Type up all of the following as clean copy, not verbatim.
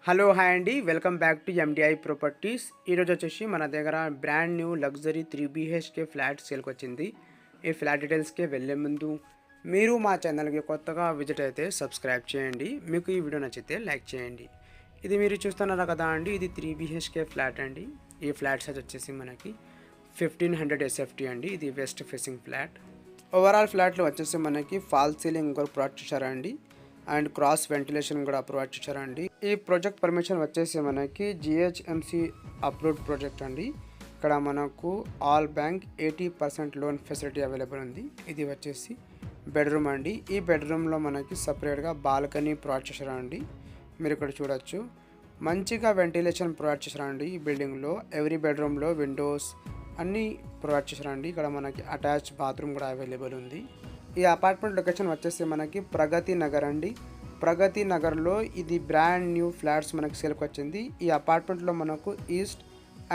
Hello hi అండి, welcome back to MDI properties. ఈరోజు వచ్చేసి మన దగ్గర brand new luxury 3 BHK flat సేల్కి వచ్చింది. ఈ ఫ్లాట్ డీటెయిల్స్కి వెళ్ళే ముందు మీరు మా ఛానల్కి కొత్తగా విజిట్ అయితే సబ్స్క్రైబ్ చేయండి. మీకు ఈ వీడియో నచ్చితే లైక్ చేయండి. ఇది మీరు చూస్తున్నారు కదా అండి, ఇది 3 BHK ఫ్లాట్ అండి. ఈ ఫ్లాట్ సైజ్ వచ్చేసి మనకి 1500 SFT అండి. ఇది వెస్ట్ ఫేసింగ్ ఫ్లాట్. ఓవరాల్ ఫ్లాట్లో వచ్చేసి మనకి ఫాల్ సీలింగ్ కూడా ప్రొవైడ్ చేశారండి అండ్ క్రాస్ వెంటిలేషన్ కూడా ప్రొవైడ్ చేశారండి. ఈ ప్రాజెక్ట్ పర్మిషన్ వచ్చేసి మనకి GHMC అప్రూవ్డ్ ప్రాజెక్ట్ అండి. ఇక్కడ మనకు all bank 80% loan facility available ఉంది. ఇది వచ్చేసి బెడ్రూమ్ అండి. ఈ బెడ్రూమ్లో మనకి సపరేట్గా బాల్కనీ ప్రొవైడ్ చేశారండి. మీరు ఇక్కడ చూడొచ్చు, మంచిగా వెంటిలేషన్ ప్రొవైడ్ చేశారండి. ఈ బిల్డింగ్లో ఎవ్రీ బెడ్రూమ్లో విండోస్ అన్నీ ప్రొవైడ్ చేశారండి. ఇక్కడ మనకి అటాచ్ బాత్రూమ్ కూడా అవైలబుల్ ఉంది. ఈ అపార్ట్మెంట్ లొకేషన్ వచ్చేసి మనకి ప్రగతి నగర్ అండి. ప్రగతి నగర్లో ఇది బ్రాండ్ న్యూ ఫ్లాట్స్ మనకి సేల్కి వచ్చింది. ఈ అపార్ట్మెంట్లో మనకు east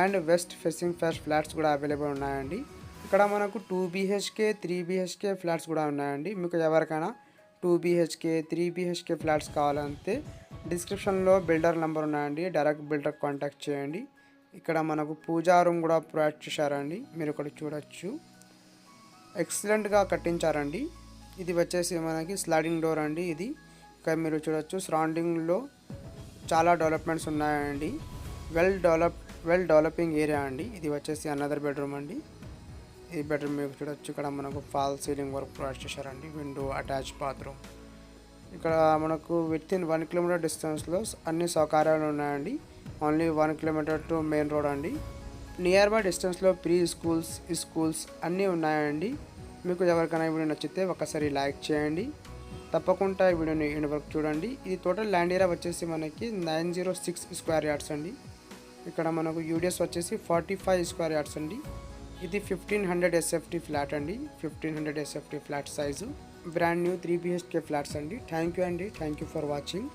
and west facing flats కూడా అవైలబుల్ ఉన్నాయండి. ఇక్కడ మనకు 2 BHK 3 BHK ఫ్లాట్స్ కూడా ఉన్నాయండి. మీకు ఎవరికైనా 2 BHK 3 BHK ఫ్లాట్స్ కావాలంటే డిస్క్రిప్షన్లో బిల్డర్ నెంబర్ ఉన్నాయండి, డైరెక్ట్ బిల్డర్ కాంటాక్ట్ చేయండి. ఇక్కడ మనకు పూజా రూమ్ కూడా ప్రొవైడ్ చేశారండి. మీరు ఇక్కడ చూడొచ్చు, ఎక్సలెంట్గా కట్టించారండి. ఇది వచ్చేసి మనకి స్లైడింగ్ డోర్ అండి. ఇది ఇక్కడ మీరు చూడొచ్చు, సరౌండింగ్లో చాలా డెవలప్మెంట్స్ ఉన్నాయండి. వెల్ డెవలపింగ్ ఏరియా అండి. ఇది వచ్చేసి అనదర్ బెడ్రూమ్ అండి. ఈ బెడ్రూమ్ మీరు చూడొచ్చు, ఇక్కడ మనకు ఫాల్ సీలింగ్ వర్క్ ప్రొవైడ్ చేశారండి. Window, attach bathroom. ఇక్కడ మనకు విత్ ఇన్ 1 కిలోమీటర్ డిస్టెన్స్లో అన్ని సౌకర్యాలు ఉన్నాయండి. Only 1 kilometre to main road అండి. నియర్ బై డిస్టెన్స్లో ప్రీ స్కూల్స్ అన్నీ ఉన్నాయండి. మీకు ఎవరికైనా ఈ వీడియో నచ్చితే ఒకసారి లైక్ చేయండి. తప్పకుండా ఈ వీడియోని ఎండ్ వరకు చూడండి. ఇది టోటల్ ల్యాండ్ ఏరియా వచ్చేసి మనకి 906 స్క్వేర్ యార్డ్స్ అండి. ఇక్కడ మనకు యూడిఎస్ వచ్చేసి 45 స్క్వేర్ యార్డ్స్ అండి. ఇది 1500 SFT ఫ్లాట్ అండి. 1500 SFT flat size brand new 3 BHK flats అండి. థ్యాంక్ యూ అండి. Thank you for watching.